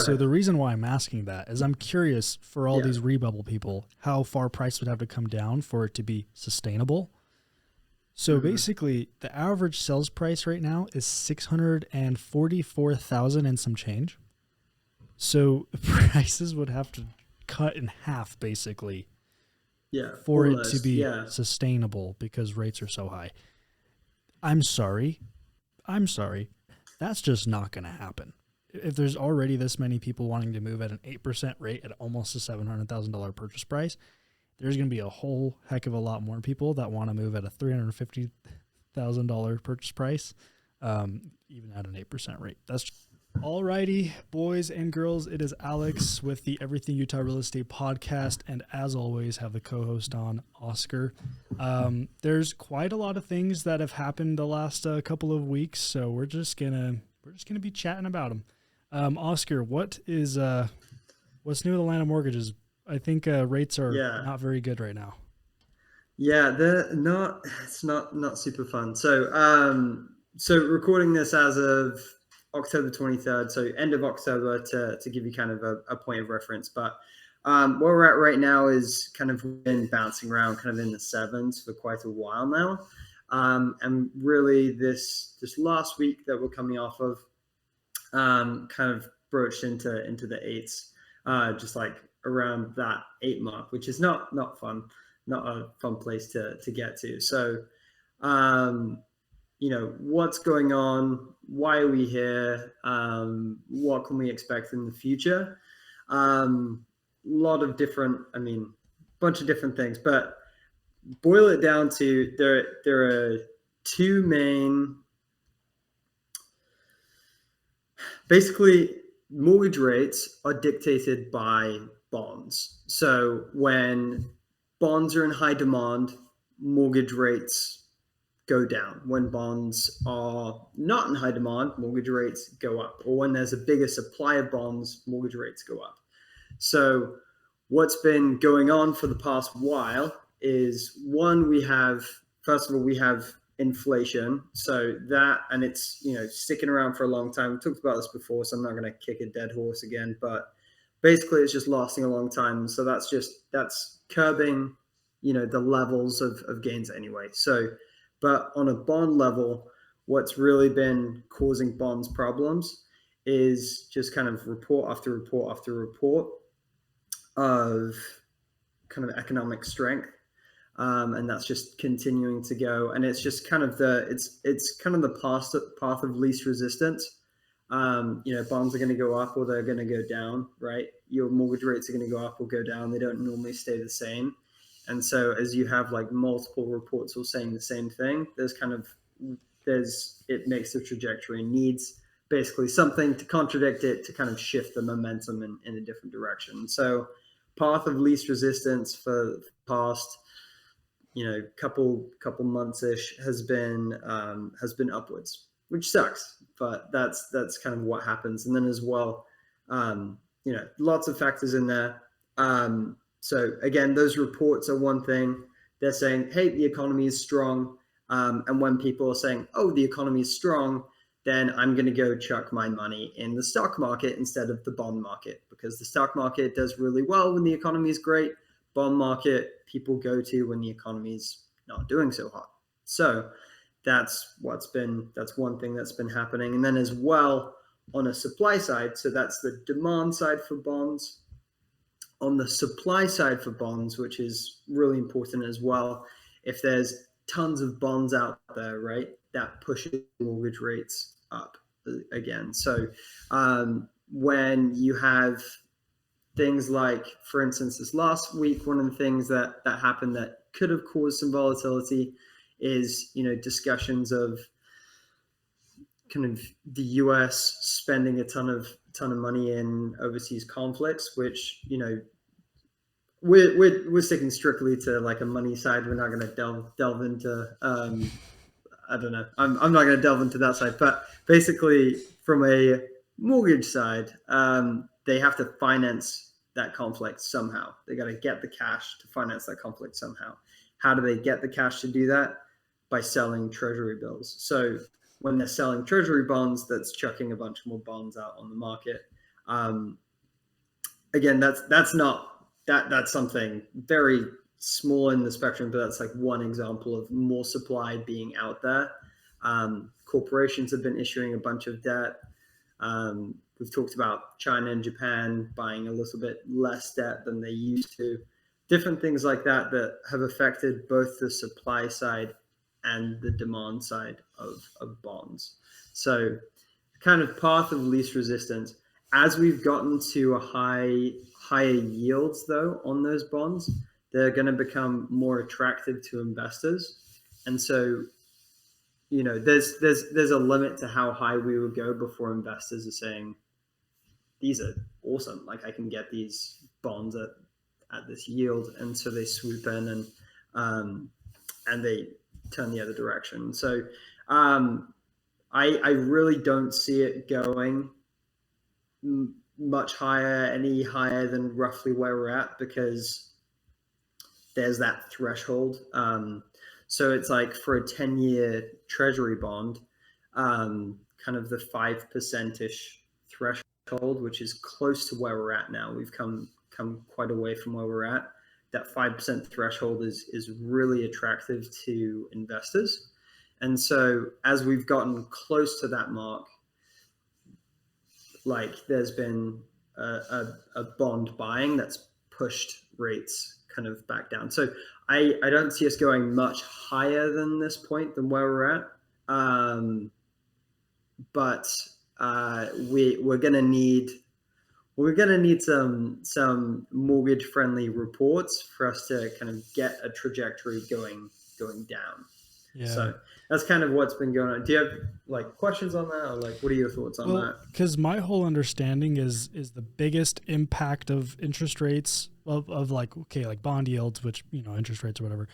So the reason why I'm asking that is I'm curious for all Yeah. these rebubble people, how far price would have to come down for it to be sustainable. So Hmm. basically, the average sales price right now is 644,000 and some change. So prices would have to cut in half basically Yeah. for it to Almost. be Yeah. sustainable because rates are so high. I'm sorry. I'm sorry. That's just not going to happen. If there's already this many people wanting to move at an 8% rate at almost a $700,000 purchase price, there's going to be a whole heck of a lot more people that want to move at a $350,000 purchase price, even at an 8% rate. That's alrighty, boys and girls. It is Alex with the Everything Utah Real Estate podcast, and as always, have the co-host on, Oscar. There's quite a lot of things that have happened the last couple of weeks, so we're just gonna be chatting about them. Oscar, what's new with the land of mortgages? I think rates are Yeah. not very good right now. Yeah. They're not. It's not super fun. So recording this as of October 23rd, so end of October, to give you kind of a point of reference. But where we're at right now is kind of been bouncing around kind of in the sevens for quite a while now. And really this last week that we're coming off of kind of broached into the eights, just like around that 8 mark, which is not fun, not a fun place to get to. So um, what's going on, why are we here, what can we expect in the future. Lot of different, bunch of different things, but boil it down to there are two main, basically mortgage rates are dictated by bonds. So when bonds are in high demand, mortgage rates go down. When bonds are not in high demand, mortgage rates go up. Or when there's a bigger supply of bonds, mortgage rates go up. So what's been going on for the past while is, one, first of all, we have inflation. So that, and it's, sticking around for a long time. We talked about this before, so I'm not going to kick a dead horse again, but basically it's just lasting a long time. So that's curbing, the levels of gains anyway. So, but on a bond level, what's really been causing bonds problems is just kind of report after report after report of kind of economic strength, and that's just continuing to go. And it's just kind of it's kind of the path of least resistance. Bonds are going to go up or they're going to go down, right? Your mortgage rates are going to go up or go down. They don't normally stay the same. And so as you have like multiple reports all saying the same thing, it makes the trajectory, needs basically something to contradict it to kind of shift the momentum in a different direction. So path of least resistance for the past, couple months ish has been upwards, which sucks, but that's kind of what happens. And then as well, lots of factors in there. So again, those reports are one thing. They're saying, hey, the economy is strong. And when people are saying, oh, the economy is strong, then I'm going to go chuck my money in the stock market instead of the bond market, because the stock market does really well when the economy is great. Bond market people go to when the economy is not doing so hot. So that's one thing that's been happening. And then as well, on a supply side, so that's the demand side for bonds. On the supply side for bonds, which is really important as well, if there's tons of bonds out there, right, that pushes mortgage rates up again. So when you have things like, for instance, this last week, one of the things that happened that could have caused some volatility is, discussions of kind of the US spending a ton of money in overseas conflicts, which, we're sticking strictly to like a money side. We're not going to delve into I don't know. I'm not going to delve into that side, but basically from a mortgage side, they have to finance that conflict somehow. They got to get the cash to finance that conflict somehow. How do they get the cash to do that? By selling treasury bills. So when they're selling treasury bonds, that's chucking a bunch more bonds out on the market. Again, that's something very small in the spectrum, but that's like one example of more supply being out there. Corporations have been issuing a bunch of debt. We've talked about China and Japan buying a little bit less debt than they used to. Different things like that that have affected both the supply side and the demand side of bonds. So kind of path of least resistance. As we've gotten to higher yields though on those bonds, they're going to become more attractive to investors. And so, there's a limit to how high we would go before investors are saying, these are awesome. Like I can get these bonds at this yield. And so they swoop in and they turn the other direction. So I really don't see it going much higher, any higher than roughly where we're at, because there's that threshold. So it's like for a 10-year treasury bond, kind of the 5%-ish threshold, which is close to where we're at now. We've come quite away from where we're at. That 5% threshold is really attractive to investors. And so as we've gotten close to that mark, like there's been a bond buying that's pushed rates kind of back down. So I don't see us going much higher than this point than where we're at. But we're gonna need some mortgage friendly reports for us to kind of get a trajectory going down. Yeah. So that's kind of what's been going on. Do you have like questions on that, or like what are your thoughts on that? Because my whole understanding is the biggest impact of interest rates of like, okay, like bond yields, which, interest rates or whatever,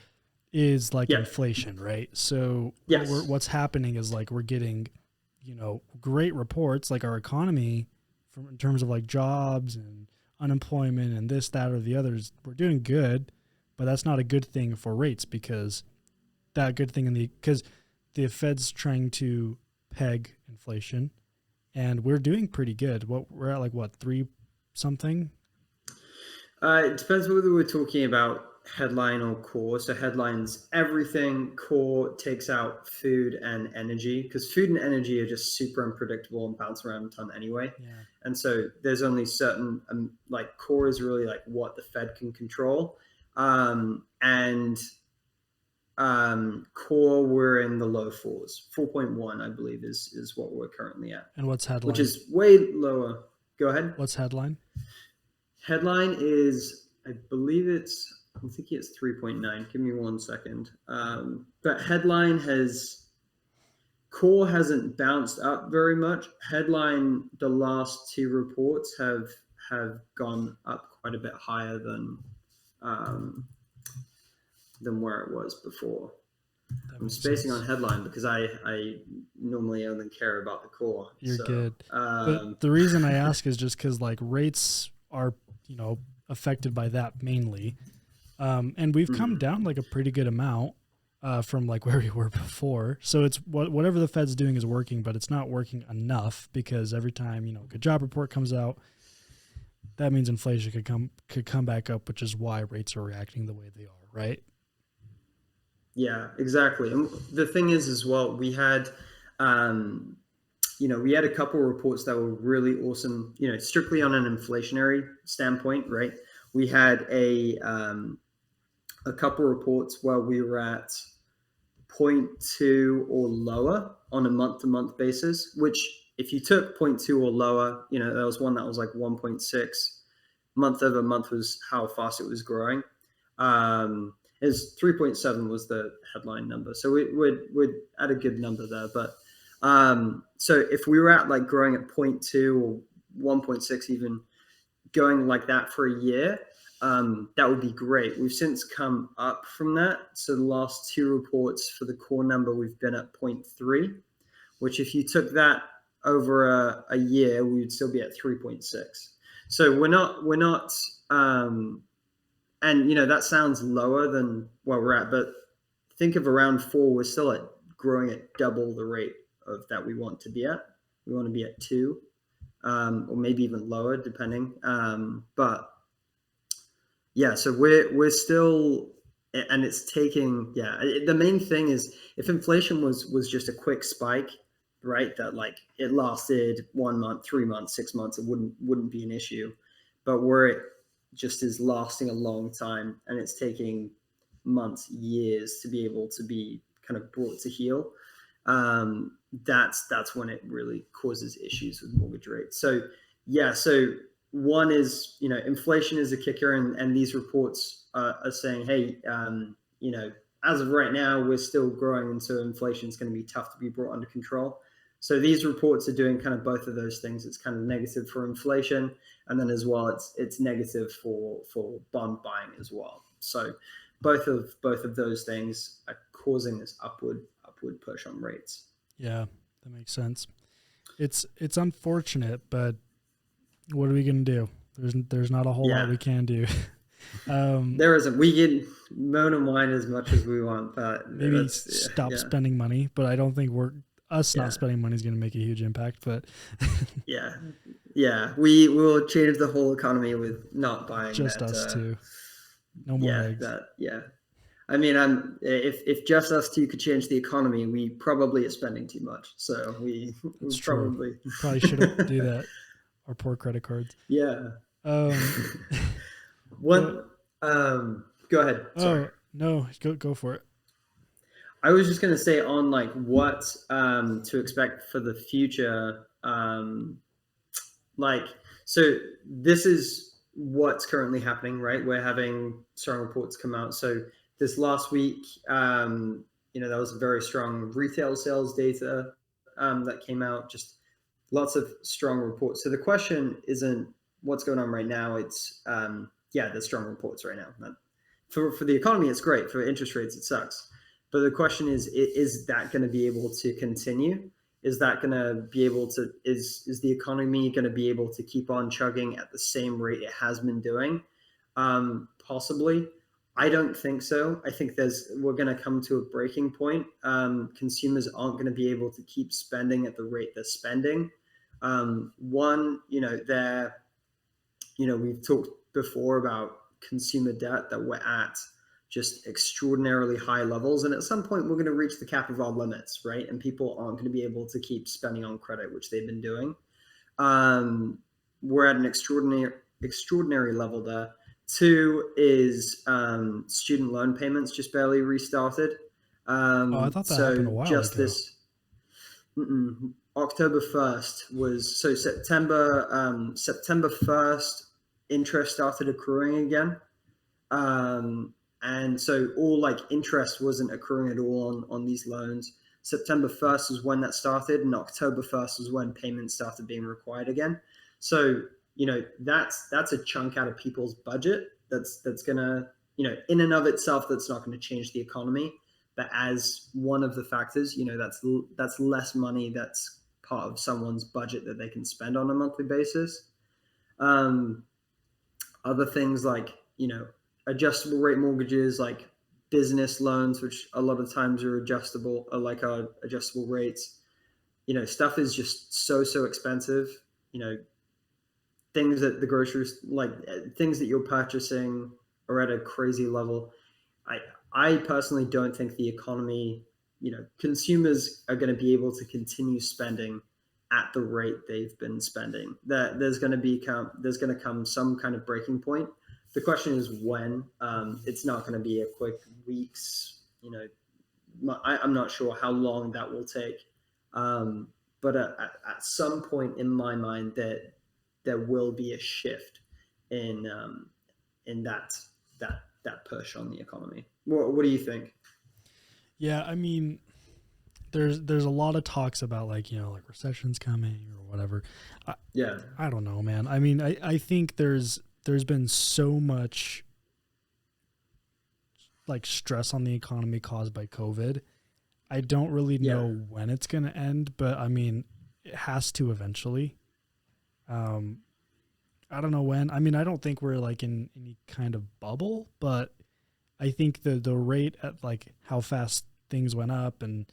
is like inflation, right? So yes. What's happening is like we're getting, great reports, like our economy in terms of like jobs and unemployment and this, that, or the others, we're doing good, but that's not a good thing for rates, because that good thing because the Fed's trying to peg inflation, and we're doing pretty good. We're at like what, 3 something? It depends whether we're talking about headline or core. So headlines, everything. Core takes out food and energy, because food and energy are just super unpredictable and bounce around a ton anyway. Yeah. And so there's only certain like core is really like what the Fed can control, and core we're in the low 4s. 4.1 I believe is what we're currently at. And what's headline? Which is way lower. Go ahead. What's headline? Headline is, I think it's 3.9. Give me 1 second. But headline core hasn't bounced up very much. Headline, the last 2 reports have gone up quite a bit higher than where it was before. I'm spacing on headline because I normally only care about the core. You're good. But the reason I ask is just because like rates are, affected by that mainly. And we've come down like a pretty good amount from like where we were before. So it's whatever the Fed's doing is working, but it's not working enough, because every time, a good job report comes out, that means inflation could come back up, which is why rates are reacting the way they are, right? Yeah, exactly. And the thing is as well, we had, we had a couple of reports that were really awesome, strictly on an inflationary standpoint, right? We had a couple of reports where we were at 0.2 or lower on a month-to-month basis, which if you took 0.2 or lower, there was one that was like 1.6 month over month was how fast it was growing. Is 3.7 was the headline number. So we're at a good number there. But so if we were at like growing at 0.2 or 1.6 even, going like that for a year, that would be great. We've since come up from that. So the last 2 reports for the core number, we've been at 0.3, which if you took that over a year, we would still be at 3.6. So we're not and that sounds lower than where we're at, but think of around 4, we're still at growing at double the rate of that we want to be at. We want to be at 2. or maybe even lower, depending. But yeah, so we're still, and it's taking, the main thing is if inflation was just a quick spike, right, that like it lasted 1 month, 3 months, 6 months, it wouldn't be an issue. But where it just is lasting a long time and it's taking months, years to be able to be kind of brought to heel, that's when it really causes issues with mortgage rates. So yeah, so one is, inflation is a kicker, and these reports are saying, hey, as of right now, we're still growing, and so inflation is going to be tough to be brought under control. So these reports are doing kind of both of those things. It's kind of negative for inflation, and then as well, it's negative for bond buying as well. So both of those things are causing this upward push on rates. Yeah, that makes sense. It's unfortunate, but what are we going to do? There's not a whole lot we can do. There isn't. We can moan and whine as much as we want, but maybe stop spending money. But I don't think not spending money is going to make a huge impact. But we will change the whole economy with not buying. Just us two. No more eggs. I mean, if just us two could change the economy, we probably are spending too much. So we probably shouldn't do that. Our poor credit cards. Yeah. Go ahead. Sorry. Oh no, go for it. I was just gonna say on like what to expect for the future. So this is what's currently happening, right? We're having strong reports come out. So this last week, that was a very strong retail sales data that came out. Just lots of strong reports. So the question isn't what's going on right now. It's there's strong reports right now. For the economy, it's great. For interest rates, it sucks. But the question is that going to be able to continue? Is that going to be able to? Is the economy going to be able to keep on chugging at the same rate it has been doing? Possibly. I don't think so. I think we're going to come to a breaking point. Consumers aren't going to be able to keep spending at the rate they're spending. We've talked before about consumer debt, that we're at just extraordinarily high levels. And at some point, we're going to reach the cap of our limits, right? And people aren't going to be able to keep spending on credit, which they've been doing. We're at an extraordinary level there. Two is student loan payments just barely restarted. I thought that happened a while ago. October 1st was, so September 1st, interest started accruing again. And so all like interest wasn't accruing at all on these loans. September 1st was when that started, and October 1st was when payments started being required again. So that's a chunk out of people's budget that's gonna, in and of itself, that's not going to change the economy, but as one of the factors, that's less money that's part of someone's budget that they can spend on a monthly basis. Other things like adjustable rate mortgages, like business loans, which a lot of times are adjustable rates. Stuff is just so expensive. Things at the groceries, like things that you're purchasing, are at a crazy level. I personally don't think the economy, consumers are going to be able to continue spending at the rate they've been spending. That there's going to come some kind of breaking point. The question is when. It's not going to be a quick weeks. I'm not sure how long that will take. But at some point in my mind, that there will be a shift in that push on the economy. What do you think? Yeah, I mean, there's a lot of talks about like recession's coming or whatever. I don't know, man. I mean, I think there's been so much like stress on the economy caused by COVID. I don't really know when it's going to end, but I mean, it has to eventually. I don't know when. I mean, I don't think we're like in any kind of bubble, but I think the rate at like how fast things went up and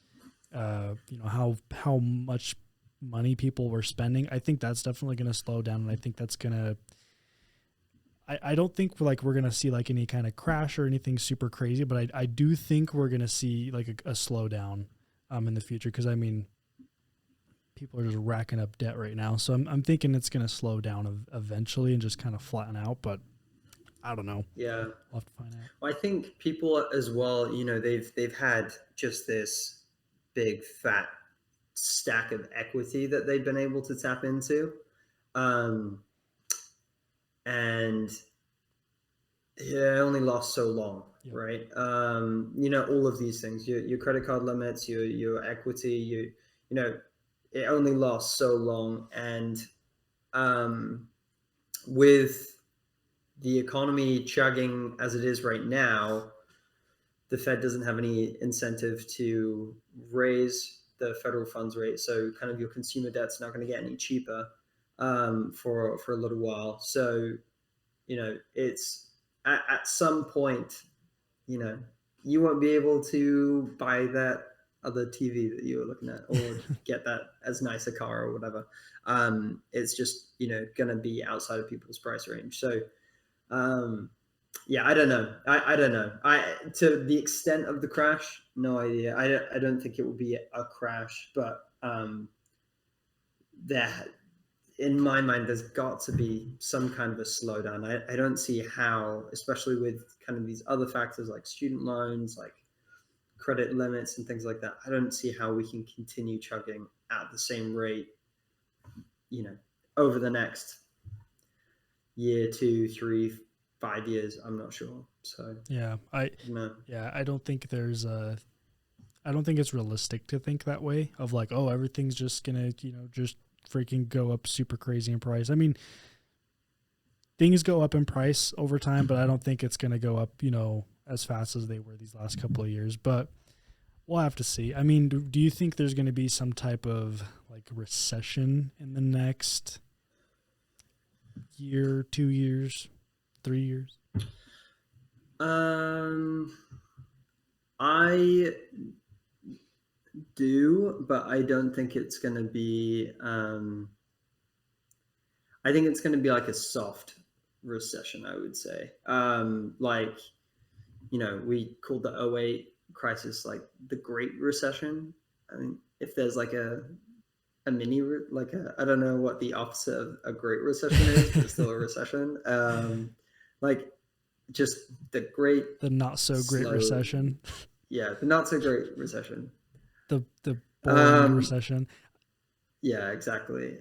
how much money people were spending, I think that's definitely going to slow down. And I think that's going to, I don't think like we're going to see like any kind of crash or anything super crazy, but I do think we're going to see like a slowdown in the future. Cause I mean, people are just racking up debt right now. So I'm thinking it's going to slow down eventually and just kind of flatten out, but I don't know. Yeah. We'll have to find out. Well, I think people as well, they've had just this big fat stack of equity that they've been able to tap into. Um, and it only lasts so long, Yep. right? All of these things, your credit card limits, your equity, it only lasts so long. And with the economy chugging as it is right now, the Fed doesn't have any incentive to raise the federal funds rate. So kind of your consumer debt's not going to get any cheaper for a little while. So, it's at some point, you won't be able to buy that other TV that you were looking at or get that as nice a car or whatever. It's just, going to be outside of people's price range. So, yeah, I don't know. I don't know. To the extent of the crash, no idea. I don't think it will be a crash, but that in my mind, there's got to be some kind of a slowdown. I don't see how, especially with kind of these other factors like student loans, like credit limits and things like that. I don't see how we can continue chugging at the same rate, over the next year, 2, 3, 5 years. I'm not sure. So yeah, I don't think I don't think it's realistic to think that way of like, oh, everything's just gonna, just freaking go up super crazy in price. I mean, things go up in price over time, but I don't think it's gonna go up, as fast as they were these last couple of years. But we'll have to see. I mean, do you think there's going to be some type of like recession in the next year, 2 years, 3 years? I do, but I don't think it's going to be. I think it's going to be like a soft recession. I would say, we called the '08 crisis like the Great Recession. I mean, if there's like a mini, I don't know what the opposite of a Great Recession is, but it's still a recession. Like just the not so great recession. Yeah, the not so great recession. The boring recession. Yeah, exactly.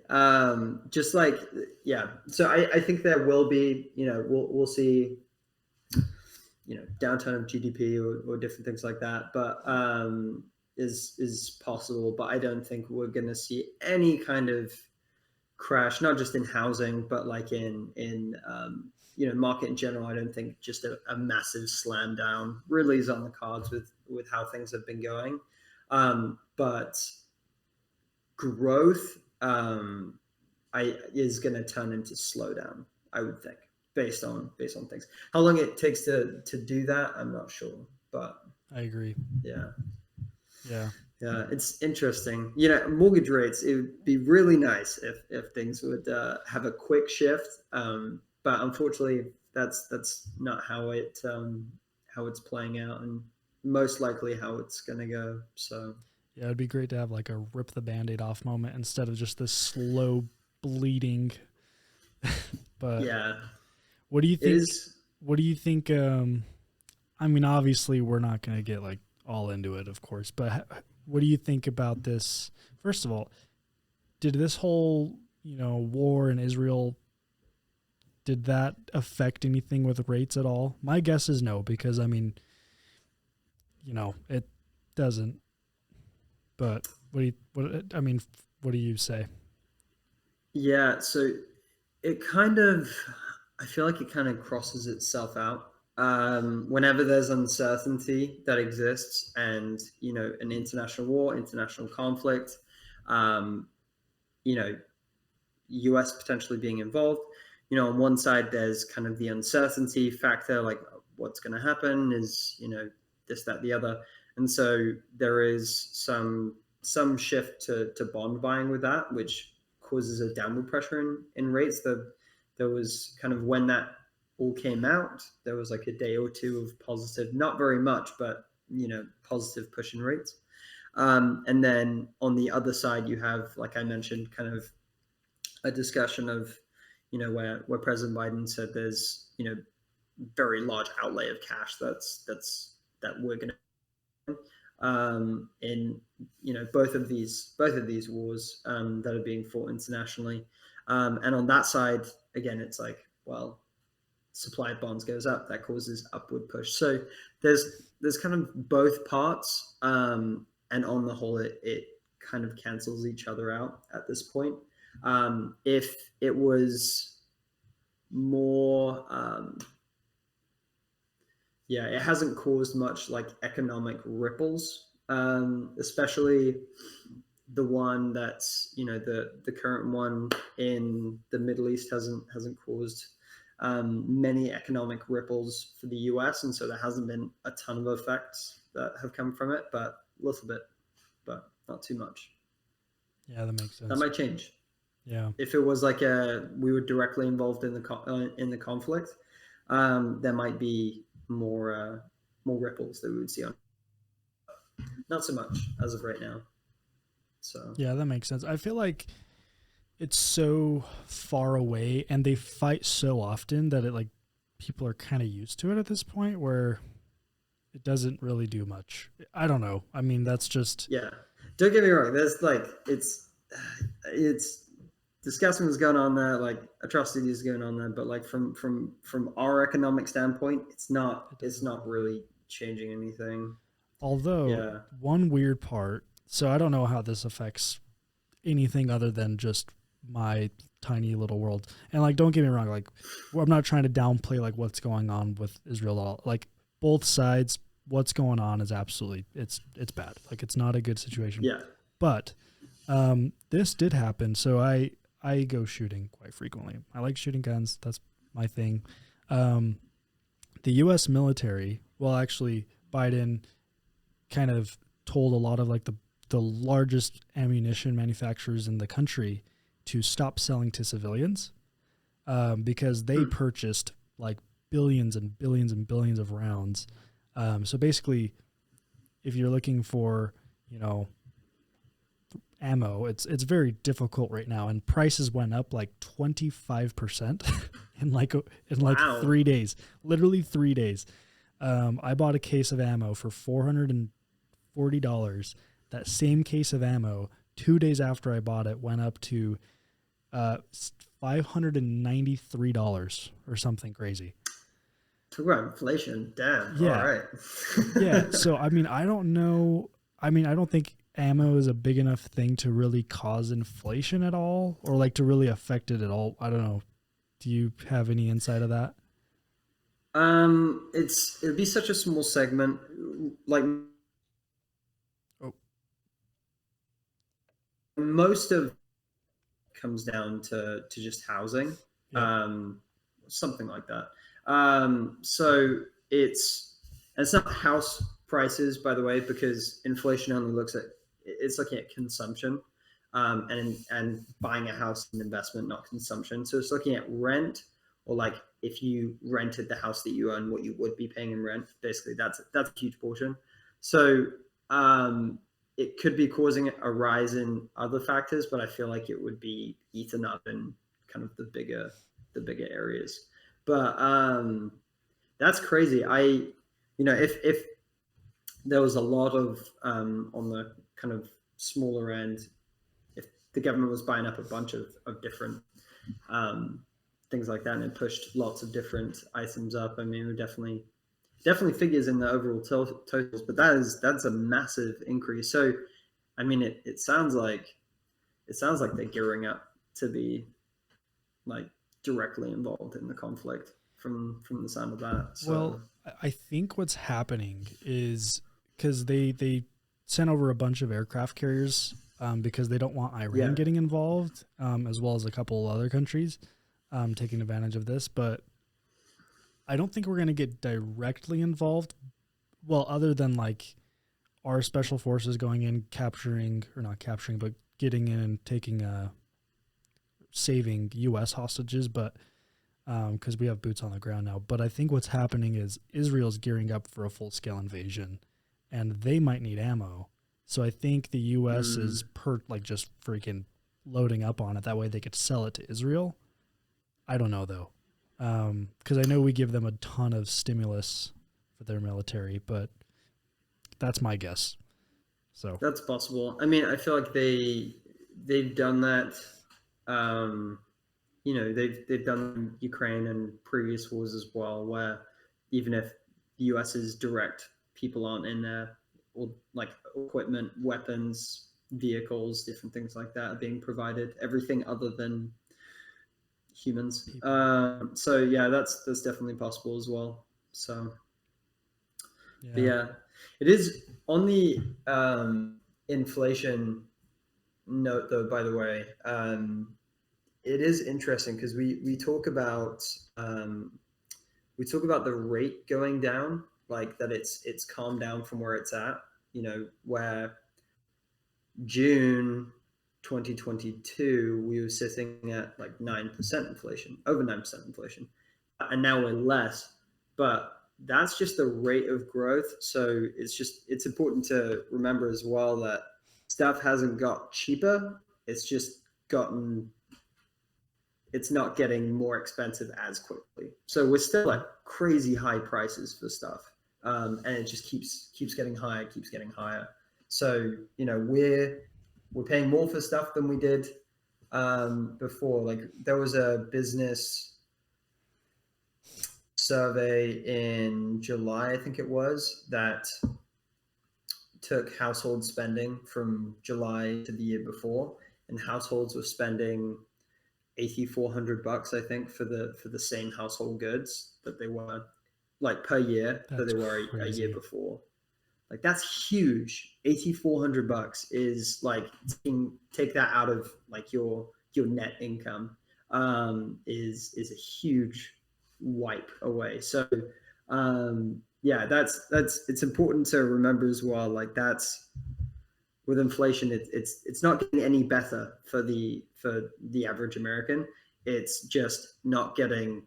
Just like, yeah. So I think there will be, we'll see, downturn of GDP or different things like that. But is possible. But I don't think we're going to see any kind of crash, not just in housing, but like in market in general. I don't think just a massive slam down really is on the cards with how things have been going. But growth is going to turn into slowdown, I would think, based on things. How long it takes to do that, I'm not sure, but I agree. Yeah, it's interesting. Mortgage rates, it would be really nice if things would have a quick shift, but unfortunately that's not how it's playing out, and most likely how it's going to go. So yeah, it'd be great to have like a rip the Band-Aid off moment instead of just this slow bleeding. But yeah, what do you think? What do you think? I mean, obviously, we're not going to get like all into it, of course. But what do you think about this? First of all, did this whole war in Israel, did that affect anything with rates at all? My guess is no, because I mean, it doesn't. But what do you say? Yeah, so I feel like it kind of crosses itself out. Whenever there's uncertainty that exists and, an international war, international conflict, US potentially being involved, on one side, there's kind of the uncertainty factor, like what's going to happen is, this, that, the other. And so there is some some shift to bond buying with that, which causes a downward pressure in rates. There was kind of, when that all came out, there was like a day or two of positive, not very much, but positive push in rates. And then on the other side, you have, like I mentioned, kind of a discussion of, where President Biden said there's, very large outlay of cash that we're going to in both of these wars that are being fought internationally, and on that side again, it's like, well, supply of bonds goes up, that causes upward push. So there's kind of both parts, and on the whole, it kind of cancels each other out at this point. If it was more, it hasn't caused much like economic ripples, especially the one that's, the current one in the Middle East hasn't caused many economic ripples for the US, and so there hasn't been a ton of effects that have come from it, but a little bit, but not too much. Yeah, that makes sense. That might change. Yeah. If it was like we were directly involved in the conflict, there might be more ripples that we would see on. Not so much as of right now. So yeah, that makes sense. I feel like it's so far away, and they fight so often that it, like, people are kind of used to it at this point, where it doesn't really do much. I don't know. I mean, that's just, yeah. Don't get me wrong. There's like it's disgusting what's going on there, like atrocities going on there, but like from our economic standpoint, it's not really changing anything. Although one weird part, so I don't know how this affects anything other than just my tiny little world. And like, don't get me wrong, like, I'm not trying to downplay like what's going on with Israel at all. Like, both sides, what's going on is absolutely, it's bad. Like, it's not a good situation. Yeah. But this did happen. So I go shooting quite frequently. I like shooting guns. That's my thing. The U.S. military, well, actually, Biden kind of told a lot of like the largest ammunition manufacturers in the country to stop selling to civilians, because they purchased like billions and billions and billions of rounds. So basically, if you're looking for, ammo, it's very difficult right now, and prices went up like 25% in Wow. 3 days, literally 3 days. I bought a case of ammo for $440. That same case of ammo, 2 days after I bought it, went up to $593 or something crazy. Talk about inflation. Damn. Yeah. All right. Yeah. So, I mean, I don't know. I mean, I don't think ammo is a big enough thing to really cause inflation at all, or like to really affect it at all. I don't know. Do you have any insight of that? It'd be such a small segment. Like, most of comes down to just housing, something like that. So it's not house prices, by the way, because inflation only it's looking at consumption, and buying a house is an investment, not consumption. So it's looking at rent, or like if you rented the house that you own, what you would be paying in rent. Basically, that's a huge portion. So it could be causing a rise in other factors, but I feel like it would be eaten up in kind of the bigger areas. But that's crazy. If there was a lot of on the kind of smaller end, if the government was buying up a bunch of different things like that, and it pushed lots of different items up, I mean, it definitely figures in the overall totals, but that's a massive increase. So, I mean, it sounds like they're gearing up to be like directly involved in the conflict from the sound of that. So. Well, I think what's happening is because they sent over a bunch of aircraft carriers because they don't want Iran getting involved, as well as a couple of other countries taking advantage of this. But I don't think we're going to get directly involved. Well, other than like our special forces going in, capturing, or not capturing, but getting in and taking, saving U.S. hostages, but because we have boots on the ground now. But I think what's happening is Israel's gearing up for a full-scale invasion, and they might need ammo. So I think the U.S. is just freaking loading up on it. That way they could sell it to Israel. I don't know, though, because I know we give them a ton of stimulus for their military, but that's my guess. So That's possible. I mean, I feel like they've done that. They've done Ukraine and previous wars as well, where even if the US's direct people aren't in there, or like equipment, weapons, vehicles, different things like that are being provided. Everything other than humans. So yeah, that's definitely possible as well. So yeah, it is on the inflation note though. By the way, it is interesting because we talk about the rate going down, like that it's calmed down from where it's at. Where June 2022 we were sitting at like 9% inflation, over 9% inflation, and now we're less. But that's just the rate of growth. So it's important to remember as well that stuff hasn't got cheaper. It's just it's not getting more expensive as quickly. So we're still at crazy high prices for stuff. And it just keeps getting higher, keeps getting higher. So, we're paying more for stuff than we did before. Like there was a business survey in July, I think it was, that took household spending from July to the year before, and households were spending $8,400, I think, for the same household goods that they were like per year that they were a year before. Like that's huge. $8,400 is like take that out of like your net income is a huge wipe away. So yeah, that's it's important to remember as well. Like that's with inflation, it's not getting any better for the average American. It's just not getting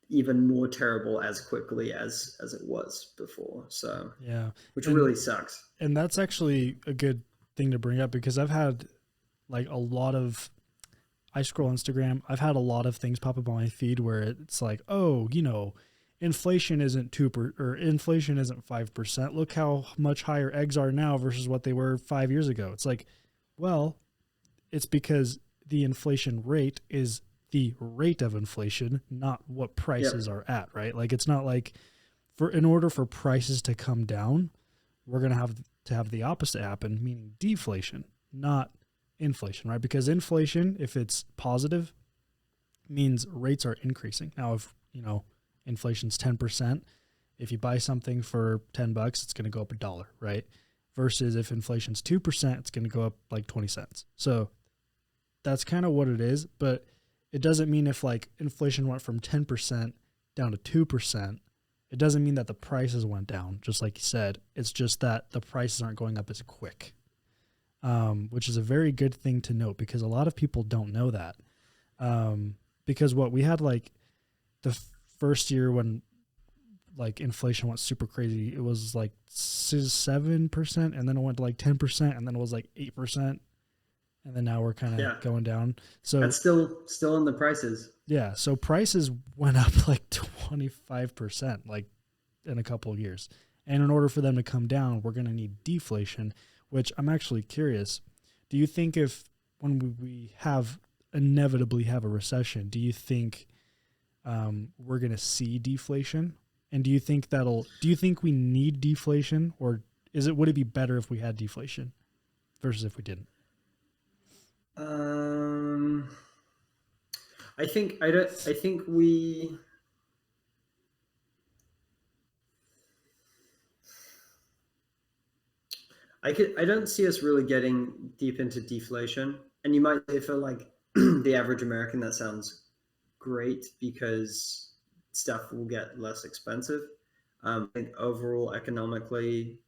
even more terrible as quickly as it was before. So yeah, which really sucks. And that's actually a good thing to bring up because I've had like I scroll Instagram. I've had a lot of things pop up on my feed where it's like, oh, inflation isn't 2% or inflation isn't 5%. Look how much higher eggs are now versus what they were 5 years ago. It's like, well, it's because the inflation rate is the rate of inflation, not what prices are at, right? Like it's not like in order for prices to come down, we're going to have the opposite happen, meaning deflation, not inflation, right? Because inflation, if it's positive, means rates are increasing. Now, if, inflation's 10%, if you buy something for $10, it's going to go up $1, right? Versus if inflation's 2%, it's going to go up like 20 cents. So that's kind of what it is, but it doesn't mean if like inflation went from 10% down to 2%, it doesn't mean that the prices went down, just like you said. It's just that the prices aren't going up as quick, which is a very good thing to note because a lot of people don't know that. Because we had like the first year when like inflation went super crazy, it was like 7%, and then it went to like 10%, and then it was like 8%. And then now we're kind of going down. So that's still in the prices. Yeah. So prices went up like 25%, like in a couple of years. And in order for them to come down, we're going to need deflation, which I'm actually curious. Do you think when we inevitably have a recession, do you think we're going to see deflation? And do you think we need deflation, or would it be better if we had deflation versus if we didn't? I don't see us really getting deep into deflation. And you might say for like the average American, that sounds great because stuff will get less expensive. I think overall economically,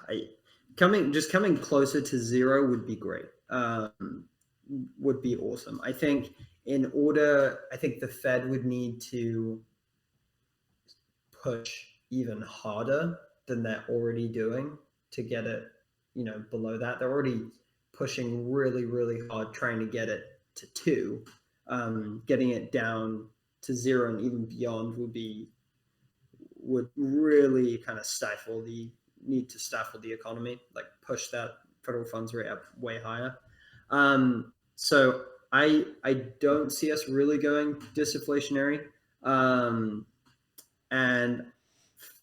I coming closer to zero would be great. Would be awesome. I think I think the Fed would need to push even harder than they're already doing to get it, below that. They're already pushing really, really hard trying to get it to two. Getting it down to zero and even beyond would really kind of stifle the economy, like push that federal funds rate up way higher. So I don't see us really going disinflationary. And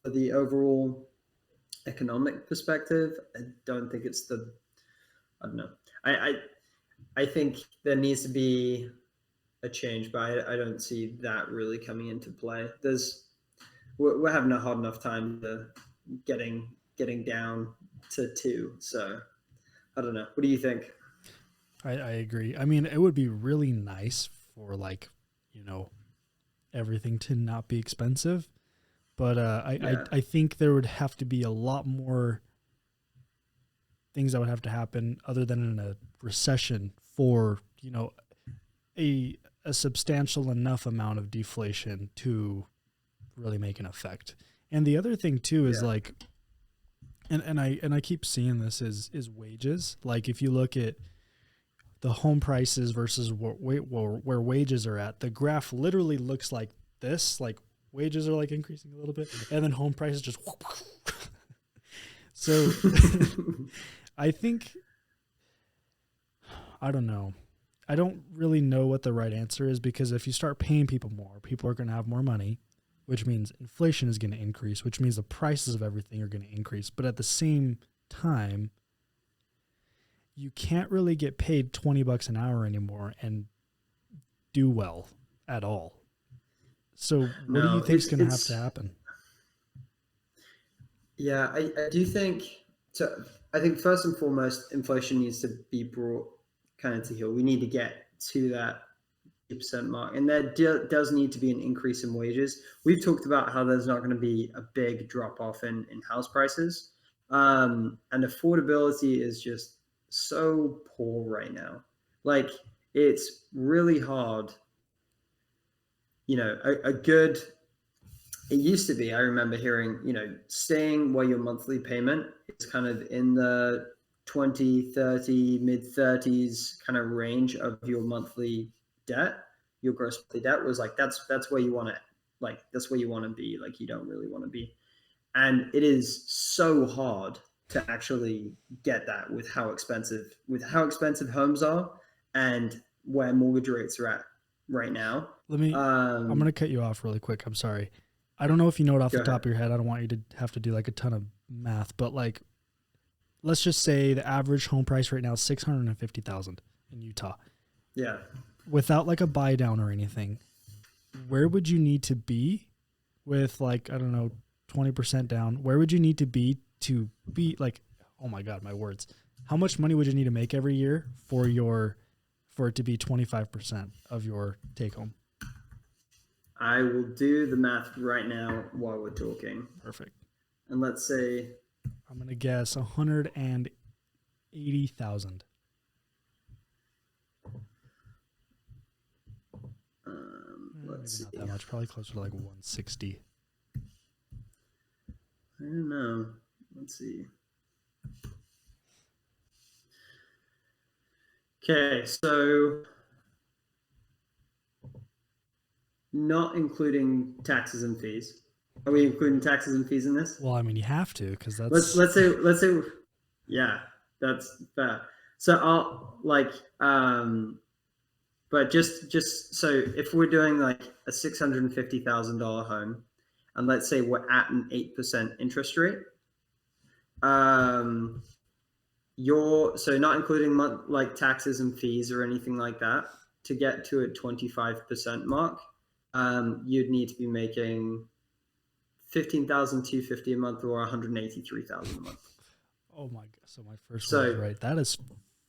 for the overall economic perspective, I don't think it's I don't know. I think there needs to be a change, but I don't see that really coming into play. We're having a hard enough time getting down to two. So I don't know. What do you think? I agree. I mean, it would be really nice for everything to not be expensive. But I think there would have to be a lot more things that would have to happen other than in a recession for, a substantial enough amount of deflation to really make an effect. And the other thing too is and I keep seeing this is wages. Like if you look at the home prices versus where wages are at, the graph literally looks like this, like wages are like increasing a little bit and then home prices just so I think, I don't know. I don't really know what the right answer is, because if you start paying people more, people are going to have more money, which means inflation is going to increase, which means the prices of everything are going to increase. But at the same time, you can't really get paid $20 an hour anymore and do well at all. So what do you think is going to have to happen? Yeah, I do think so. I think first and foremost, inflation needs to be brought kind of to heel. We need to get to that 8% mark, and there does need to be an increase in wages. We've talked about how there's not going to be a big drop off in house prices, and affordability is just so poor right now. Like it's really hard. A good it used to be, I remember hearing, staying where your monthly payment is kind of in the 20, 30, mid 30s kind of range of your monthly debt, your gross monthly debt was like, that's where you want to, that's where you want to be. Like, you don't really want to be. And it is so hard to actually get that with how expensive homes are and where mortgage rates are at right now. I'm going to cut you off really quick. I'm sorry. I don't know if you know it off the top of your head. I don't want you to have to do like a ton of math, but like, let's just say the average home price right now is $650,000 in Utah. Yeah. Without like a buy down or anything, where would you need to be with like, I don't know, 20% down? Where would you need to be like, oh my God, my words. How much money would you need to make every year for it to be 25% of your take home? I will do the math right now while we're talking. Perfect. And let's say I'm gonna guess 180,000. Let's see. Not that much. Probably closer to like 160. I don't know. Let's see. Okay, so not including taxes and fees. Are we including taxes and fees in this? Well, I mean, you have to, because that's let's say yeah, that's fair. So I'll but just so if we're doing like a $650,000 home, and let's say we're at an 8% interest rate, so not including like taxes and fees or anything like that, to get to a 25% mark, you'd need to be making $15,250 a month or $183,000 a month. Oh my God! So my first was right. That is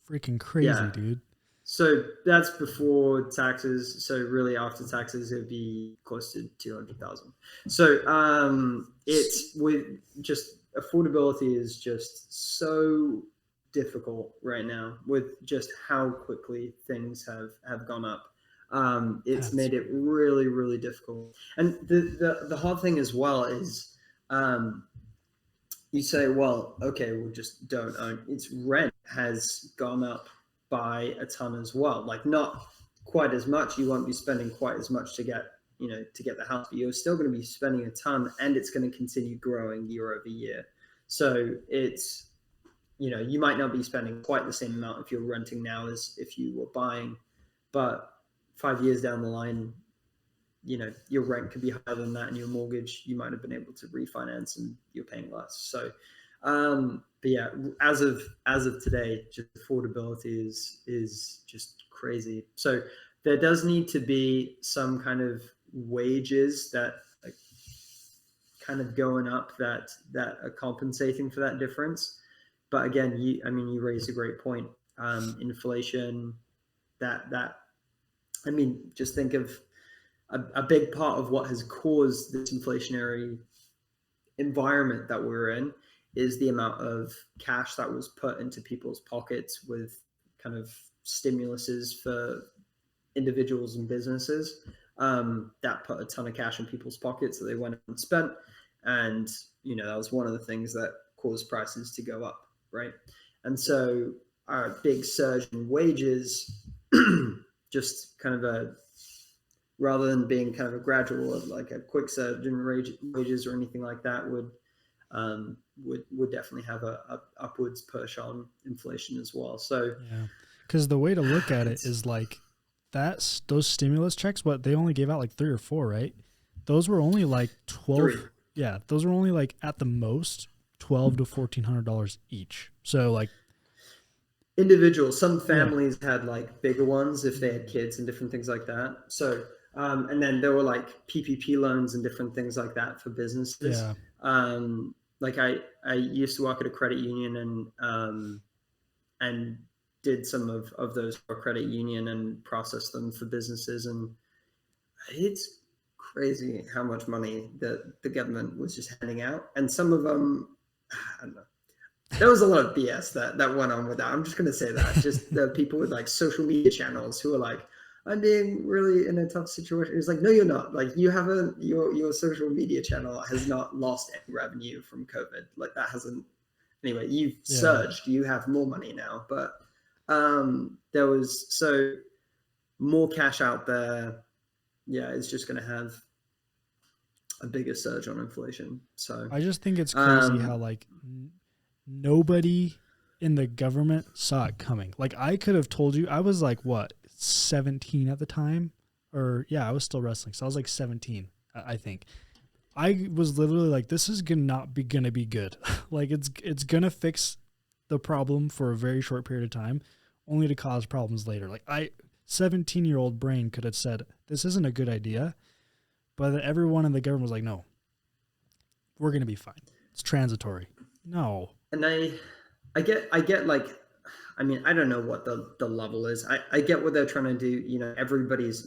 freaking crazy, dude. So that's before taxes. So really, after taxes, it would be close to 200,000. So it's with just affordability is just so difficult right now with just how quickly things have gone up. It's That's made it really really difficult. And the hard thing as well is um, you say, well, okay, we just don't own. Its rent has gone up by a ton as well. Like not quite as much. You won't be spending quite as much to get to get the house, but you're still going to be spending a ton, and it's going to continue growing year over year. So it's you might not be spending quite the same amount if you're renting now as if you were buying, but 5 years down the line, your rent could be higher than that, and your mortgage you might have been able to refinance and you're paying less. So but yeah, as of today, just affordability is just crazy. So there does need to be some kind of wages that like, kind of going up that are compensating for that difference. But again, you raised a great point. Inflation, that just think of a big part of what has caused this inflationary environment that we're in is the amount of cash that was put into people's pockets with kind of stimuluses for individuals and businesses that put a ton of cash in people's pockets that they went and spent. And, that was one of the things that caused prices to go up, right? And so our big surge in wages, just kind of rather than being kind of a gradual, like a quick surge in wages or anything like that, would definitely have a upwards push on inflation as well. So yeah, because the way to look at it is like those stimulus checks. What they only gave out like 3 or 4, right? Those were only like 12. 3. Yeah, those were only like at the most $1,200 to $1,400 each. So like individuals, some families had like bigger ones if they had kids and different things like that. So and then there were like PPP loans and different things like that for businesses. Yeah. Like I used to work at a credit union and did some of those for a credit union and processed them for businesses, and it's crazy how much money that the government was just handing out, and some of them, I don't know. There was a lot of BS that went on with that. I'm just going to say that. Just the people with like social media channels who are like, I'm being really in a tough situation. It's like, no, you're not. Like you haven't, your social media channel has not lost any revenue from COVID. Like that hasn't, anyway, you've surged. You have more money now. But there was, so more cash out there. Yeah, it's just going to have a bigger surge on inflation. So I just think it's crazy how like nobody in the government saw it coming. Like I could have told you, I was like, what, 17 at the time? Or yeah, I was still wrestling. So I was like 17, I think. I was literally like, this is gonna be good. Like it's gonna fix the problem for a very short period of time, only to cause problems later. Like 17-year-old brain could have said, this isn't a good idea. But everyone in the government was like, no, we're going to be fine. It's transitory. No. And I get like, I don't know what the level is. I get what they're trying to do.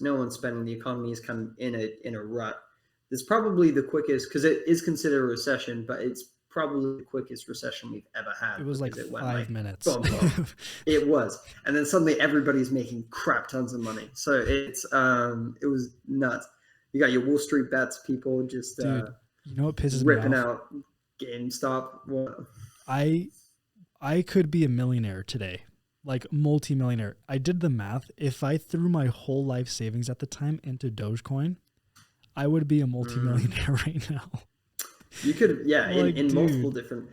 No one's spending, the economy is kind of in a rut. It's probably the quickest, because it is considered a recession, but it's probably the quickest recession we've ever had. It was like it 5 minutes. Boom, boom. It was. And then suddenly everybody's making crap tons of money. So it was nuts. You got your Wall Street bets people just Dude, you know what pisses ripping me off? out GameStop. What? I could be a millionaire today, like multi-millionaire. I did the math. If I threw my whole life savings at the time into Dogecoin, I would be a multi-millionaire right now. You could, yeah, like, in multiple different,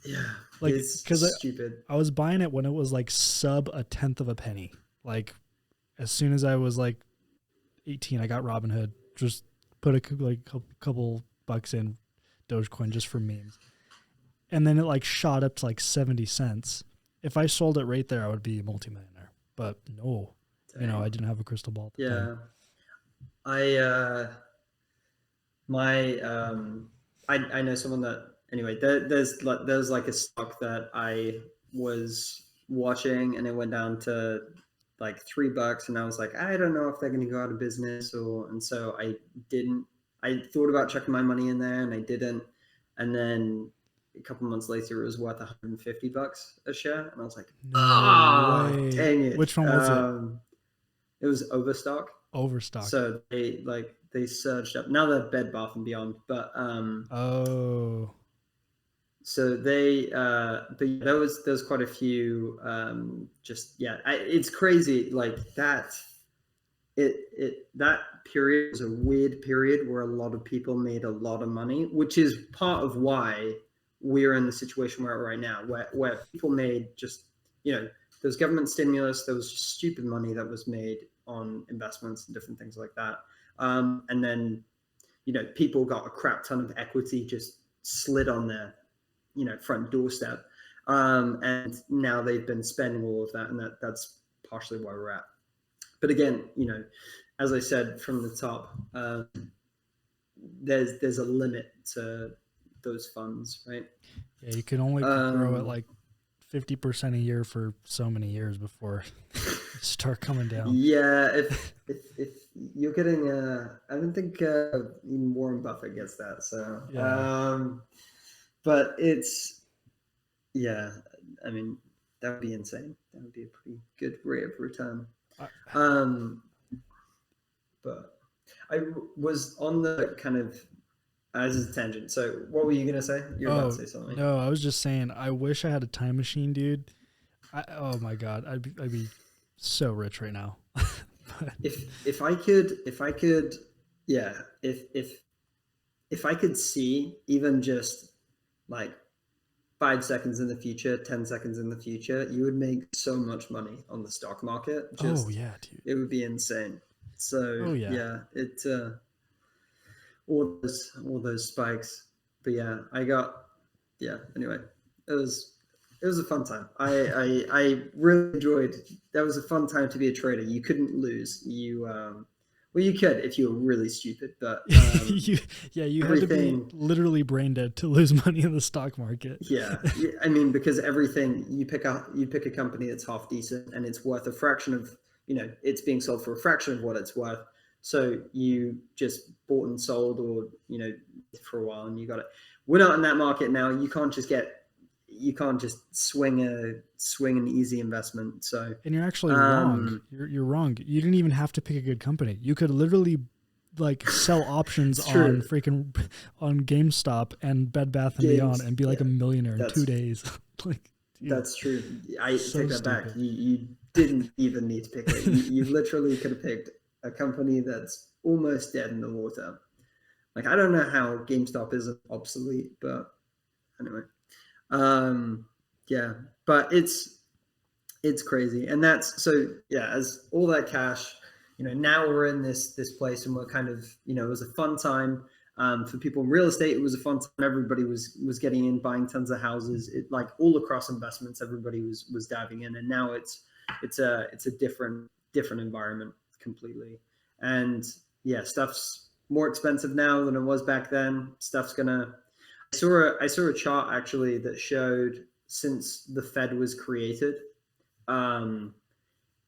yeah, like because stupid. I was buying it when it was like sub a tenth of a penny. Like as soon as I was like 18, I got Robinhood. Just put a couple bucks in Dogecoin just for memes. And then it like shot up to like 70 cents. If I sold it right there, I would be a multimillionaire. But no, Dang. I didn't have a crystal ball at the time. I know someone that, anyway, there's like a stock that I was watching and it went down to like $3, and I was like, I don't know if they're going to go out of business, and so I didn't. I thought about chucking my money in there, and I didn't. And then a couple months later, it was worth $150 a share, and I was like, No way. dang it! Which one was it? It was Overstock. Overstock. So they surged up. Now they're Bed Bath and Beyond, but oh. So but there was quite a few. It's crazy like that. That period was a weird period where a lot of people made a lot of money, which is part of why we're in the situation we're at right now, where people made just, there was government stimulus, there was just stupid money that was made on investments and different things like that. And then, people got a crap ton of equity just slid on their, front doorstep. And now they've been spending all of that, and that's partially where we're at. But again, as I said from the top, there's a limit to those funds, right? Yeah, you can only grow at like 50% a year for so many years before you start coming down. Yeah, if you're getting, I don't think even Warren Buffett gets that. So, yeah. But it's, yeah, I mean, that would be insane. That would be a pretty good rate of return. But I was on the kind of as a tangent. So what were you gonna say? You were about to say something. No, I was just saying I wish I had a time machine, dude. Oh my god, I'd be so rich right now. if I could, yeah. If I could see even just like 5 seconds in the future, 10 seconds in the future, you would make so much money on the stock market. Oh yeah, dude. It would be insane. So all those spikes. But yeah, anyway, it was a fun time. I really enjoyed. That was a fun time to be a trader. You couldn't lose. Well, you could if you were really stupid, but you had to be literally brain dead to lose money in the stock market. Yeah, I mean, because everything you pick a company that's half decent and it's worth a fraction of, it's being sold for a fraction of what it's worth. So you just bought and sold, or for a while, and you got it. We're not in that market now. You can't just swing an easy investment. So, and you're actually wrong. You're wrong. You didn't even have to pick a good company. You could literally like sell options on GameStop and Bed Bath and Beyond and be like a millionaire in 2 days. Like, dude, that's true. I take that back. You didn't even need to pick it. You literally could have picked a company that's almost dead in the water. Like, I don't know how GameStop isn't obsolete, but anyway. Yeah, but it's crazy. And that's, so yeah, as all that cash, now we're in this place, and we're kind of, it was a fun time. For people in real estate, it was a fun time. Everybody was getting in, buying tons of houses. It, like, all across investments, everybody was diving in. And now it's a different environment completely. And yeah, stuff's more expensive now than it was back then. Stuff's gonna, I saw a chart actually that showed since the Fed was created, and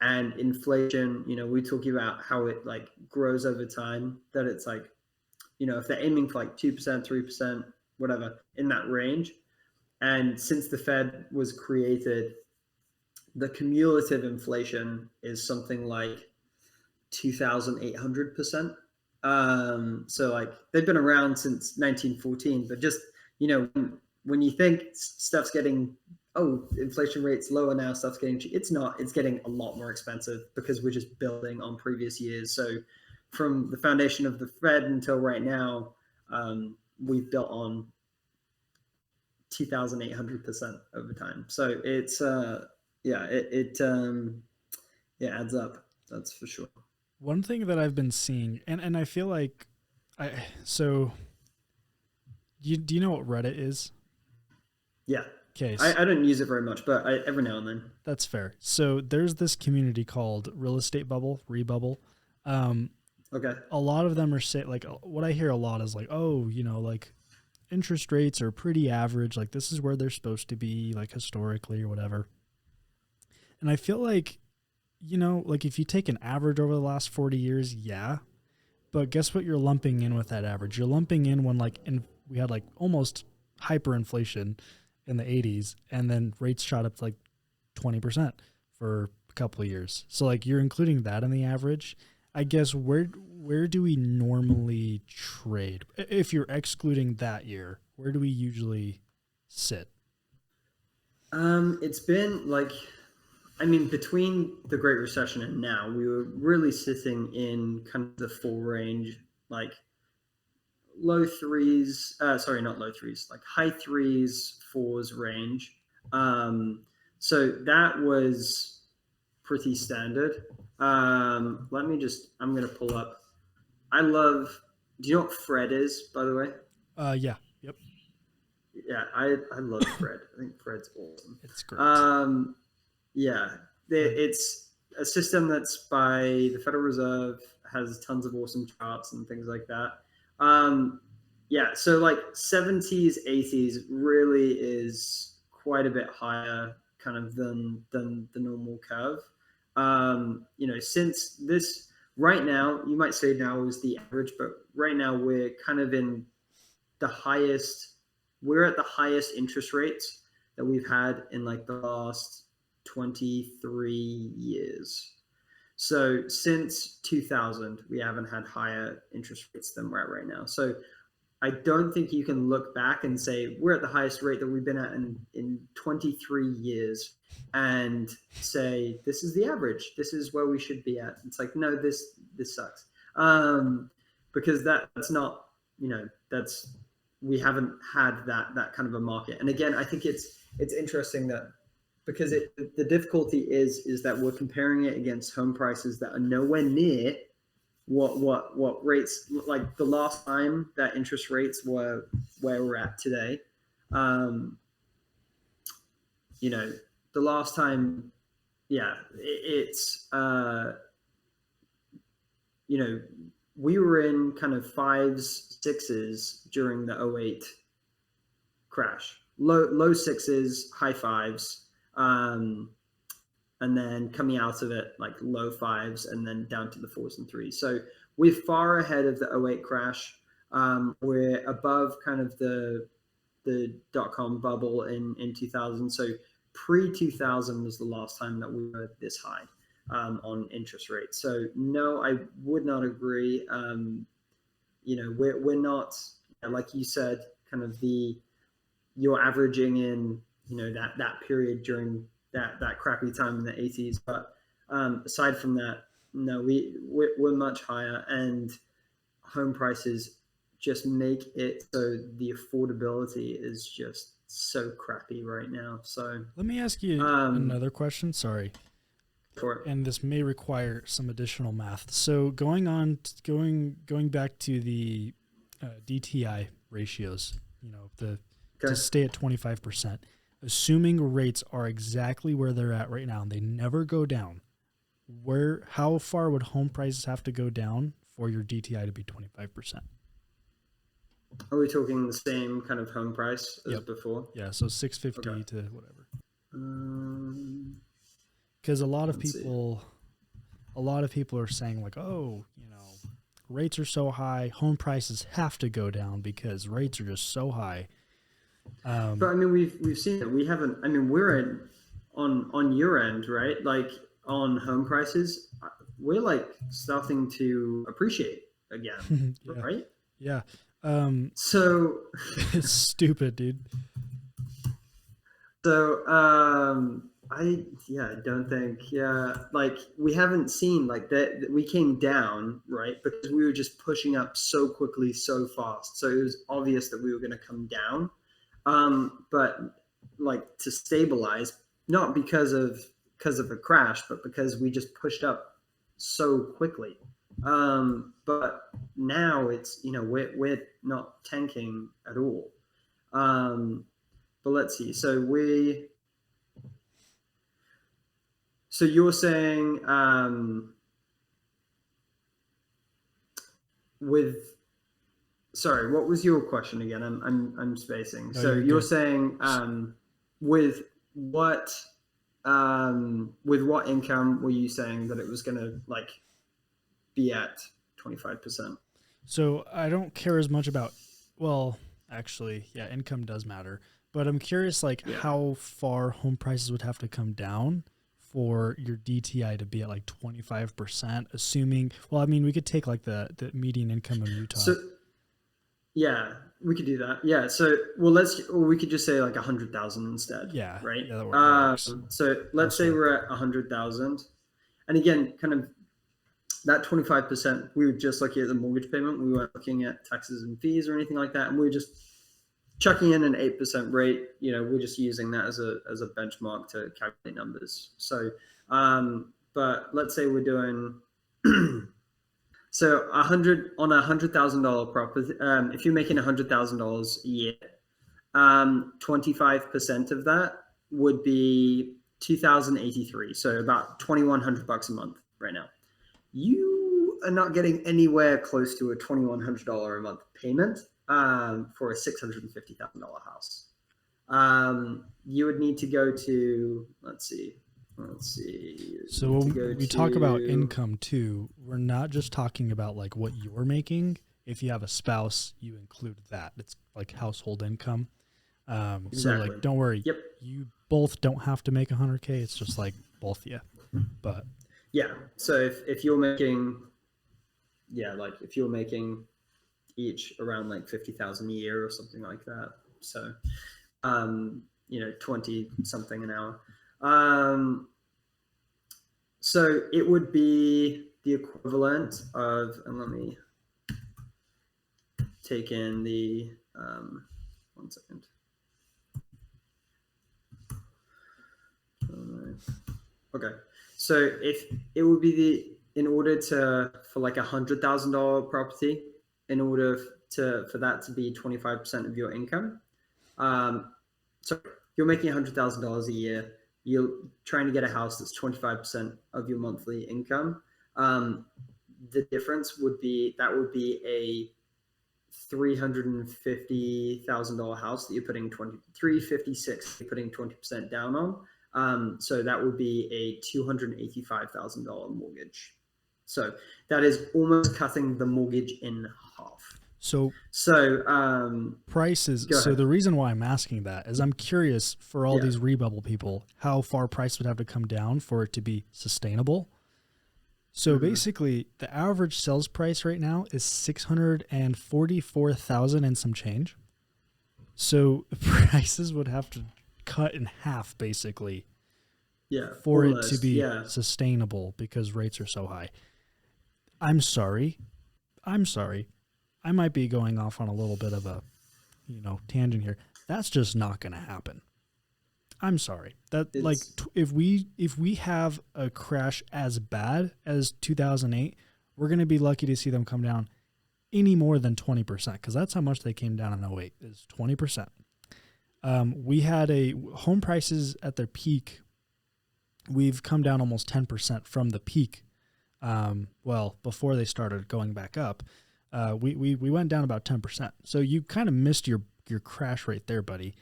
inflation, we're talking about how it like grows over time, that it's like, if they're aiming for like 2%, 3%, whatever, in that range. And since the Fed was created, the cumulative inflation is something like 2,800%. So like they've been around since 1914, but just, when you think stuff's getting, inflation rate's lower now, stuff's getting, it's not, it's getting a lot more expensive because we're just building on previous years. So from the foundation of the Fed until right now, we've built on 2,800% over time. So it's, it adds up. That's for sure. One thing that I've been seeing, and I feel like, do you know what Reddit is? Yeah. Okay. I don't use it very much, but every now and then. That's fair. So there's this community called Real Estate Bubble, Rebubble. Okay. A lot of them are like, what I hear a lot is like, like interest rates are pretty average. Like, this is where they're supposed to be, like historically or whatever. And I feel like like if you take an average over the last 40 years, yeah. But guess what you're lumping in with that average? You're lumping in when we had like almost hyperinflation in the 80s, and then rates shot up to like 20% for a couple of years. So like you're including that in the average. I guess where do we normally trade? If you're excluding that year, where do we usually sit? It's been like, I mean, between the Great Recession and now, we were really sitting in kind of the full range, like low threes, sorry, not low threes, like high threes, fours range. So that was pretty standard. I'm going to pull up. Do you know what Fred is, by the way? Yeah. Yep. Yeah, I love Fred. I think Fred's awesome. It's great. Yeah, it's a system that's by the Federal Reserve, has tons of awesome charts and things like that. Yeah, so like 70s, 80s really is quite a bit higher kind of than the normal curve. Since this right now, you might say now is the average, but right now we're kind of in the highest. We're at the highest interest rates that we've had in like the last 23 years. So since 2000, we haven't had higher interest rates than we're at right now. So I don't think you can look back and say we're at the highest rate that we've been at in 23 years and say this is the average. This is where we should be at. It's like, no, this sucks. Because that's not, that's, we haven't had that kind of a market. And again, I think it's interesting that because the difficulty is that we're comparing it against home prices that are nowhere near what rates, like the last time that interest rates were where we're at today. The last time, yeah, we were in kind of fives, sixes during the 08 crash, low sixes, high fives, and then coming out of it like low fives and then down to the fours and threes. So we're far ahead of the 08 crash. We're above kind of the dot-com bubble in 2000. So pre-2000 was the last time that we were this high on interest rates. So no, I would not agree. We're not, like you said, kind of you're averaging in, that period during that crappy time in the 80s. But aside from that, no, we're much higher, and home prices just make it so the affordability is just so crappy right now. So let me ask you another question. Sorry. And this may require some additional math. So going back to the DTI ratios, to stay at 25%, assuming rates are exactly where they're at right now and they never go down, how far would home prices have to go down for your DTI to be 25%? Are we talking the same kind of home price as before? Yeah, so 650 to whatever. Because a lot of people are saying like, oh, rates are so high, home prices have to go down because rates are just so high. But I mean, we've seen it. We haven't. I mean, we're on your end, right? Like on home prices, we're like starting to appreciate again, right? Yeah. So it's stupid, dude. So I don't think like we haven't seen like that we came down, right? Because we were just pushing up so quickly, so fast. So it was obvious that we were going to come down. But like to stabilize, not because of a crash, but because we just pushed up so quickly. But now it's, we're not tanking at all. But let's see. So you're saying, sorry, what was your question again? I'm spacing. No, so you're good. saying, with what with what income were you saying that it was going to like be at 25%? So I don't care as much about, well, actually, yeah, income does matter. But I'm curious, like, Yeah. how far home prices would have to come down for your DTI to be at like 25%, assuming, well, I mean, we could take like the median income of Utah. So yeah, we could do that. Yeah. So we could just say like 100,000 instead. Yeah. Right. Yeah, that works. So let's say we're at 100,000, and again, kind of that 25%, we were just looking at the mortgage payment. We weren't looking at taxes and fees or anything like that. And we were just chucking in an 8% rate. We're just using that as a benchmark to calculate numbers. So, but let's say we're doing, so $100,000 property. If you're making $100,000 a year, 25% of that would be 2,083. So about $2,100 a month right now. You are not getting anywhere close to a $2,100 a month payment for a $650,000 house. You would need to go to, let's see. So when we talk about income too, we're not just talking about like what you're making. If you have a spouse, you include that. It's like household income. Exactly. So like, don't worry. Yep. You both don't have to make 100K. It's just like both of you. But yeah. So if you're making, if you're making each around like 50,000 a year or something like that. So, 20 something an hour. So it would be the equivalent of, and let me take in the, 1 second. Okay. So if it would be in order for like $100,000 property, in order for that to be 25% of your income. So you're making $100,000 a year. You're trying to get a house that's 25% of your monthly income. The difference would be a $350,000 house that you're putting $356,000 you're putting 20% down on. So that would be a $285,000 mortgage. So that is almost cutting the mortgage in half. So prices. So the reason why I'm asking that is I'm curious for all these rebubble people, how far price would have to come down for it to be sustainable. So basically, the average sales price right now is $644,000 and some change. So prices would have to cut in half, basically, for it to be sustainable because rates are so high. I'm sorry. I might be going off on a little bit of a, tangent here. That's just not going to happen. I'm sorry. If we have a crash as bad as 2008, we're going to be lucky to see them come down any more than 20%, because that's how much they came down in 2008 is 20%. We had home prices at their peak. We've come down almost 10% from the peak. Before they started going back up. We went down about 10%. So you kind of missed your crash rate there, buddy.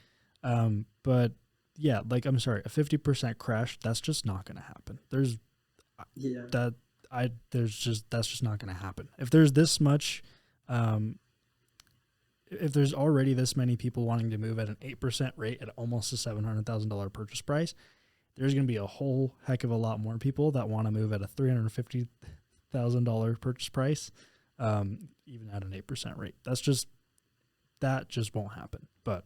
But yeah, I'm sorry, a 50% crash, that's just not going to happen. That's just not going to happen. If there's this much, if there's already this many people wanting to move at an 8% rate at almost a $700,000 purchase price, there's going to be a whole heck of a lot more people that want to move at a $350,000 purchase price. Even at an 8% rate. That just won't happen. But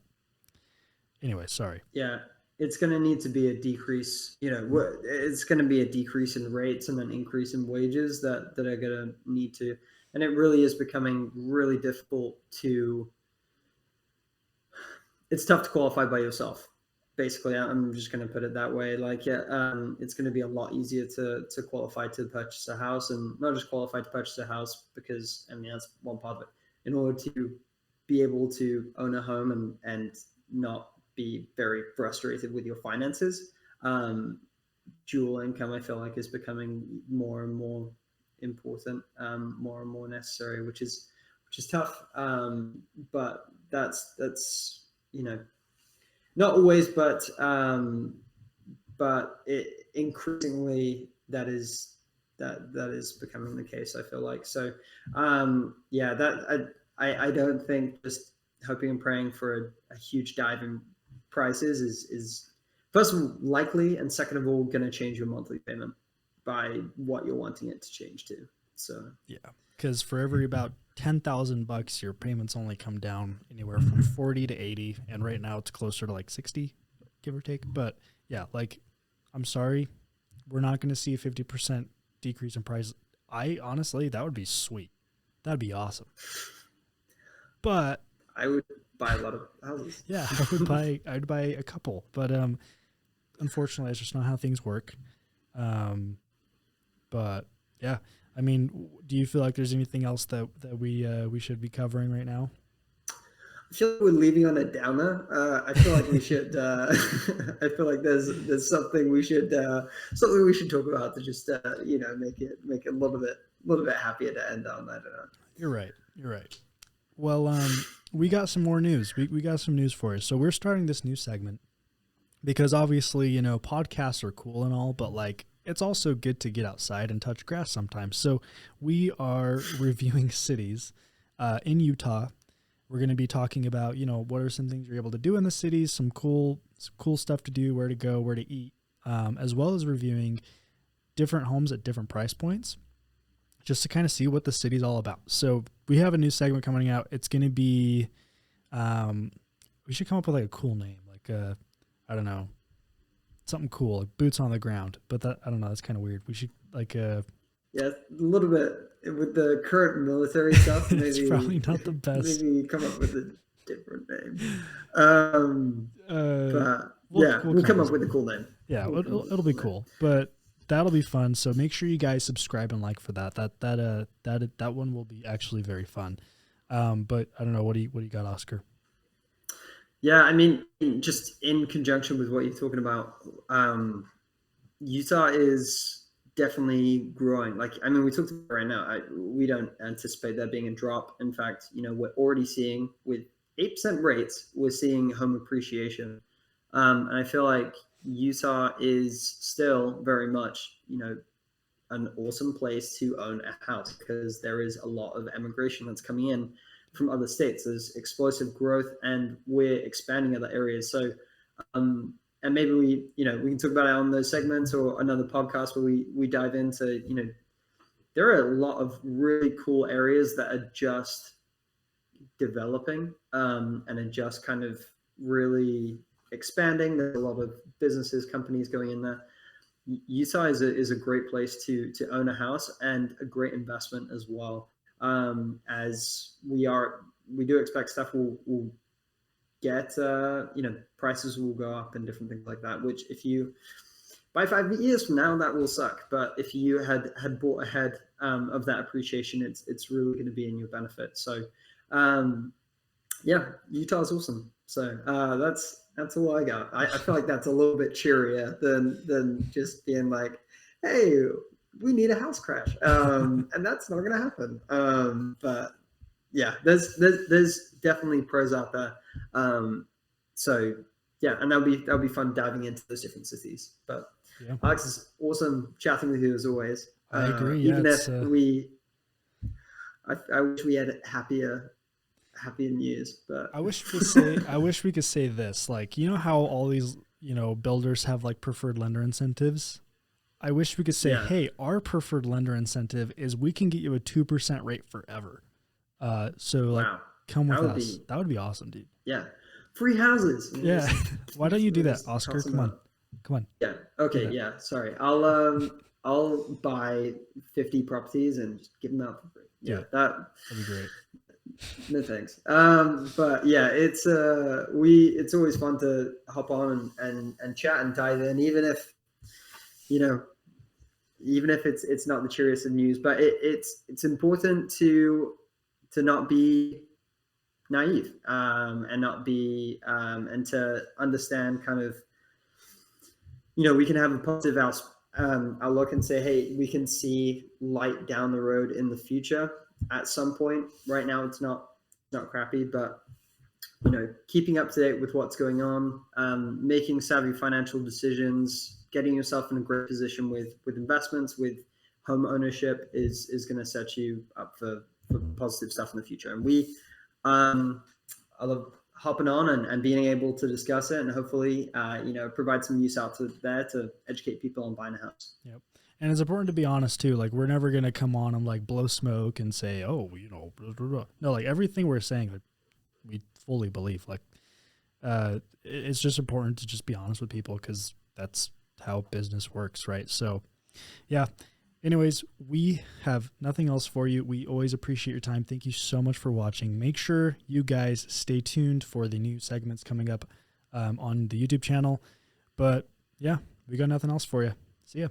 anyway, sorry. Yeah, it's going to need to be a decrease. It's going to be a decrease in rates and an increase in wages that are going to need to. And it really is becoming really difficult it's tough to qualify by yourself. Basically, I'm just going to put it that way. It's going to be a lot easier to qualify to purchase a house, and not just qualify to purchase a house because, that's one part of it. In order to be able to own a home and not be very frustrated with your finances, dual income, I feel like, is becoming more and more important, more and more necessary, which is tough. But that's not always, but but increasingly that is becoming the case. I feel like so. Yeah, that I don't think just hoping and praying for a huge dive in prices is first of all likely, and second of all going to change your monthly payment by what you're wanting it to change to. So Yeah, because for every about $10,000, your payments only come down anywhere from 40 to 80, and right now it's closer to like 60, give or take. But yeah, like, I'm sorry, we're not going to see a 50% decrease in price. I honestly, that would be sweet. That'd be awesome. But I would buy a lot of houses. yeah, I'd buy a couple. But unfortunately, that's just not how things work. But yeah, I mean, do you feel like there's anything else that we should be covering right now? I feel like we're leaving on a downer. I feel like we should. I feel like there's something we should talk about to just make it a little bit happier to end on. I don't know. You're right. You're right. Well, we got some more news. We got some news for you. So we're starting this new segment because obviously, podcasts are cool and all, but like, it's also good to get outside and touch grass sometimes. So we are reviewing cities in Utah. We're going to be talking about, what are some things you're able to do in the cities, some cool stuff to do, where to go, where to eat, as well as reviewing different homes at different price points, just to kind of see what the city's all about. So we have a new segment coming out. It's going to be, we should come up with like a cool name, like I don't know, something cool, like boots on the ground. But that, I don't know, that's kind of weird. We should like yeah, a little bit with the current military stuff. Maybe it's probably not the best. Maybe come up with a different name. But we'll come up with a cool name. Yeah, it'll be cool. But that'll be fun. So make sure you guys subscribe and like for that. That one will be actually very fun. But I don't know, what do you got, Oscar? Yeah, I mean, just in conjunction with what you're talking about, Utah is definitely growing. Like, I mean, we talked about it right now. We don't anticipate there being a drop. In fact, we're already seeing with 8% rates, we're seeing home appreciation. And I feel like Utah is still very much, an awesome place to own a house because there is a lot of immigration that's coming in from other states. There's explosive growth, and we're expanding other areas. So, and maybe we can talk about it on those segments or another podcast where we dive into, there are a lot of really cool areas that are just developing and are just kind of really expanding. There's a lot of businesses, companies going in there. Utah is a great place to own a house and a great investment as well. As we do expect stuff will get, prices will go up and different things like that, which if you by 5 years from now, that will suck. But if you had bought ahead of that appreciation, it's really going to be in your benefit. So, Utah is awesome. So that's all I got. I feel like that's a little bit cheerier than just being like, hey, we need a house crash, and that's not going to happen. But yeah, there's definitely pros out there. So yeah, and that'll be fun diving into those different cities. But yeah. Alex, it's awesome chatting with you as always. I agree. Even if I wish we had happier news, but I wish we could say this. Like, how all these builders have like preferred lender incentives. I wish we could say, hey, our preferred lender incentive is we can get you a 2% rate forever. So like, come with us. That would be awesome, dude. Yeah, free houses. Yeah. Why don't you do that, Oscar? Come on. Yeah. Okay. Yeah. Sorry. I'll buy 50 properties and just give them out for free. Yeah. That'd be great. No thanks. But yeah, it's always fun to hop on and chat and dive in, even if it's not the cheeriest of news, but it's important to not be naive and not be and to understand kind of, we can have a positive outlook and say, hey, we can see light down the road in the future at some point. Right now it's not crappy, but keeping up to date with what's going on, making savvy financial decisions, getting yourself in a great position with investments, with home ownership is going to set you up for positive stuff in the future. And I love hopping on and being able to discuss it, and hopefully, provide some use out there to educate people on buying a house. Yep. And it's important to be honest too. Like, we're never going to come on and like blow smoke and say, oh, blah, blah, blah. No, like everything we're saying, like, we fully believe. Like, it's just important to just be honest with people, because that's how business works, right? So, yeah. Anyways, we have nothing else for you. We always appreciate your time. Thank you so much for watching. Make sure you guys stay tuned for the new segments coming up on the YouTube channel. But yeah, we got nothing else for you. See ya.